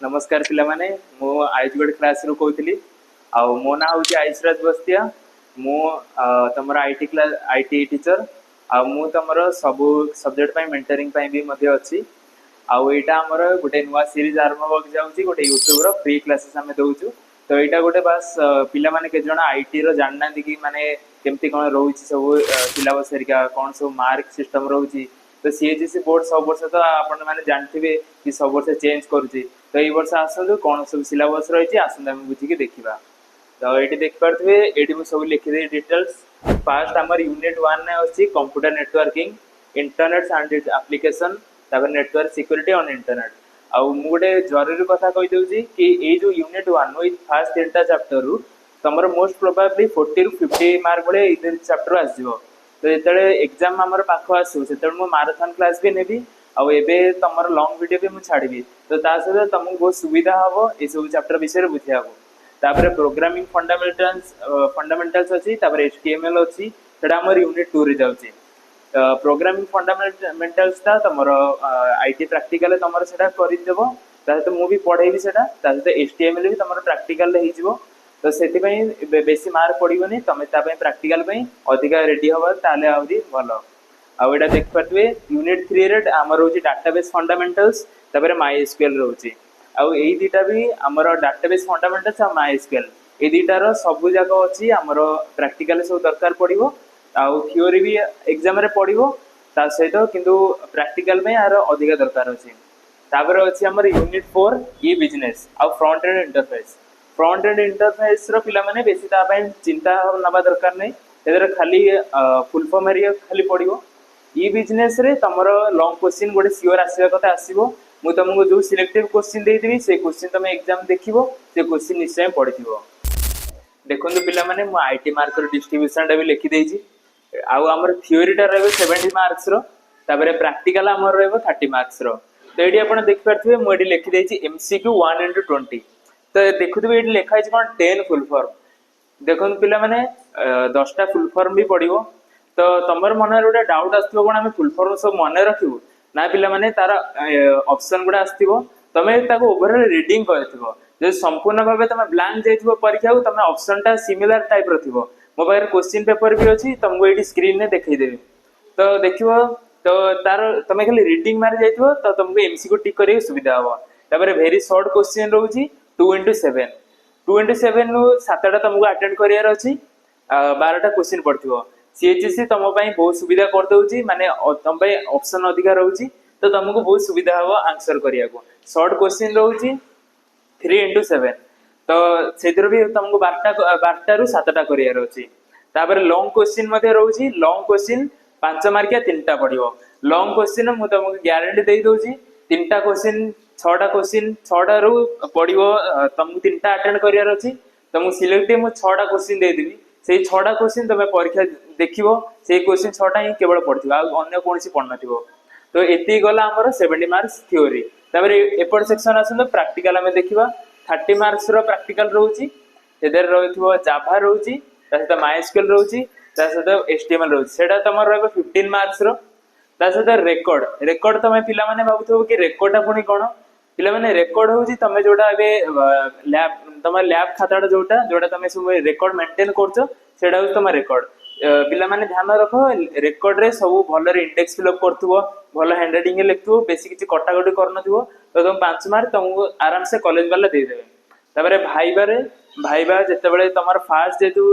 नमस्कार पिला माने मो आयुष गोटे क्लास रु कहूली मो ना हूँ आयुषराज बस्तिया मु तुम आईटी क्लास आईटी टीचर मु तुम सब सब्जेक्ट मेंटरिंग भी अच्छी आईटा आमर गोटे नुआ सीरीज आरंभ होगा जाऊँगी गोटे यूट्यूब फ्री क्लासेस आम दौचु तो यहाँ गोटे बास पिला माने के जन आईटी जानना कि माने केमती कौन रोच सब सिलेबस हेरिका कौन सब मार्क सिस्टम रोची तो सीएचएससी बोर्ड सब वर्ष तो आपण मैंने जानते कि सब वर्ष चेंज करुच्ची तो ये वर्ष आसतु कौन सब सिलेबस रही आसत आम बुझिकी देखा तो ये देखिपे ये सब लिखिदे डिटेल्स फास्ट आम यूनिट 1 अच्छी computer networking internet and application network security on internet आउ गोटे जरूरी कथा कहीदे कि ये जो यूनिट 1 फास्ट 3टा चैप्टर रु तुम मोस्ट प्रोबाब्ली 40 ରୁ 50 मार्क भाई चैप्टर आसो तो जो एग्जाम आम पाख आसो से माराथन क्लास भी नेबी आबे तुम लंग वीडियो भी मुझे छाड़ी तो सहित तुमको बहुत सुविधा हम ये सब चैप्टर विषय बुझा तापर प्रोग्रामिंग फंडामेंटल्स अच्छी HTML अच्छी आम यूनिट 2 रे जाऊँगी प्रोग्रामिंग फंडामेंटल्स तुम आईटी प्रैक्टिकल तुम से करदेव सहित मुझे पढ़ेबी से HTML भी तुम प्रैक्टिकल हो तो से बेसी मार्क पड़ोनी तुम प्रैक्टिकल अधिका रेडी हम ताले आहरी भल आईटा देखिए यूनिट 3 रे आम रोचे डाटाबेस फंडामेंटल्स माई एसक्यूएल रोचे आई दुटा भी आमर डाटाबेस फंडामेंटल्स और माई एसक्यूएल ये दुटार सब जाक अच्छी आमर प्रैक्टिकल सब दरकार पड़ो आउ थ्योरी भी एग्जाम रे पड़ो ता सहित किंतु प्रैक्टिकल में यार अधिका दरकार अच्छी तापर अच्छी आमर यूनिट 4 ई बिजनेस आउ फ्रंट एंड इंटरफेस रो पिला माने बेसी चिंता नवा दरकार नहीं खाली फुल फॉर्म एरिया खाली पड़ो ई बिजनेस रे तुमर लॉन्ग क्वेश्चन गोटे सियोर आसवा कथा आसो मु तुमको जो सिलेक्टिव क्वेश्चन देदेवी से क्वेश्चन तुम एग्जाम देखिबो से क्वेश्चन निश्चय पढ़िथिबो देखो पिला माने मु आईटी मार्क रो डिस्ट्रीब्यूशन टा भी लिखि देछि आउ हमर थ्योरी टा रहबो 70 मार्क्स रो ताबरे प्रैक्टिकल हमर रहबो 30 मार्क्स रो तो एडी आपण देखि परथिबे मु एडी लिखि देछि एमसीक्यू 1/20 तो देखुथिबे एडी लिखा है कोन 10 फुल फॉर्म देखो पिला माने 10टा फुल फॉर्म भी पड़िबो तो तुमर मन गोटे डाउट आसो कौन आम फुल फॉर्म सब मन रखू ना पिला माने तार ऑप्शन गुड़ा आसो तुम ओवरऑल रीडिंग कर संपूर्ण भाव तुम ब्लैंक जाइए परीक्षा को तुम ऑप्शन टा सिमिलर टाइप रो मो पाखे क्वेश्चन पेपर भी अच्छी तुमको ये स्क्रीन में देखईदेवी तो देख तो तार तुम खाली रीडिंग मारी जाइए तो तुमको एमसीक्यू टिक कर सुविधा हम तापर भेरी शॉर्ट क्वेश्चन रोचे 2x7 2x7 रु 7टा तुमको अटेंड करार अच्छी 12टा क्वेश्चन पड़ो सीएचएससी तुम बहुत सुविधा कर दौची माने तुम ऑप्शन अधिका रोची तो तुमको बहुत सुविधा हम आंसर करिया को शॉर्ट क्वेश्चन रोची 3x7 तो से भी तुमको 12टा रु 7टा करार अच्छी तापर लॉन्ग क्वेश्चन रोची लॉन्ग क्वेश्चन 5 मार्किया 3टा पड़ो लॉन्ग क्वेश्चन मुझे तुमको ग्यारंटी दे दूची 3टा क्वेश्चन 6टा क्वेश्चन 6टा रु पड़ो तुमको 3टा अटेंड करार अच्छी तुमको सिलेक्टिव मुझे 6टा क्वेश्चन देदेवी से 6टा क्वेश्चन तुम परीक्षा देखो से क्वेश्चन 6टा ही केवल पढ़ अन्य कौन पढ़ न तो ये गला आमर 70 मार्क्स थ्योरी तापर एपट सेक्शन आस प्रैक्टिकल आम देखा 30 मार्क्स रो प्रैक्टिकल रोची जाभा रोची सहित माइस्क्यूएल रोची सहित HTML रोची सेटा तुम रहा 15 मार्क्स रो सहित रेकर्ड तुम पिला माने भाबुथबो कि रेकर्डटा पुणी कौन पिला माने रेकर्ड होची तुम जोटा एबे लैब तुम लैब खाताटा जोटा तुम सब रेकर्ड मेंटेन करछो सेटा होची तुम रेकर्ड पिला माने ध्यान रख रेकर्ड रे सब भल इंडेक्स फिलअप करथुबो भल हैंडराइटिंग लिखथुबो बेसी किछि कटाकटी करनथुबो तो तुम 5 मार्क तुमको आराम से कॉलेज वाला दे देबे तापर भाइबा जेतेबेले तुमर फास्ट जेतु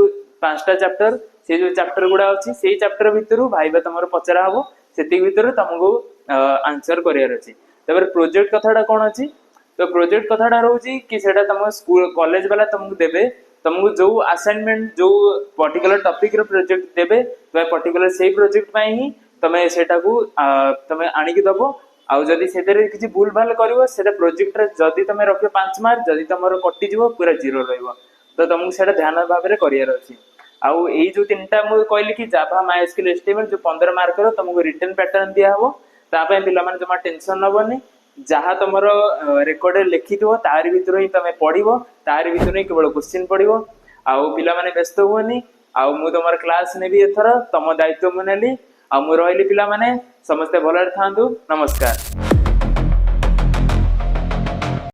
5टा चैप्टर से जो चैप्टर गुडा अछि सेही चैप्टर भितरु भाइबा तुमर पचरा हबो सेति भितरु तुमको आंसर करियर अछि तापर प्रोजेक्ट कथाटा कोन अछि तो प्रोजेक्ट कथाटा रहउछि कि सेटा तुम स्कूल कॉलेज वाला तुमको देबे तुमको जो असाइनमेंट जो पर्टिकुलर टॉपिक रो प्रोजेक्ट देबे तो पर्टिकुलर सेही प्रोजेक्ट पई ही तमे सेटा को तमे आनी की दबो आउ जदी सेतरे किछि भूल भाल करिवो सेटा प्रोजेक्ट रे जदी तमे रखियो 5 मार्क जदी तमरो कटि जिवो पूरा जीरो रहइबो तो तुमको सेटा ध्यान भाव रे करियर अछि आउ एई जो तीनटा मु कहली कि जाभा माइस्क्यूएल HTML जो 15 मार्क रो तुमको रिटन पैटर्न दिया हबो ता पय पिला माने जमा टेंशन नबनी जहाँ तुम रेकर्ड लिखिथो तार भितर ही तुम पढ़ो तार भितर ही केवल क्वेश्चन पढ़ो आउ पिला माने व्यस्त हुअनी आउ मु तुम क्लास नेबी एथर तुम दायित्व मु नेली आ मु रहिली पिला माने समस्ते भलरे थांतु नमस्कार।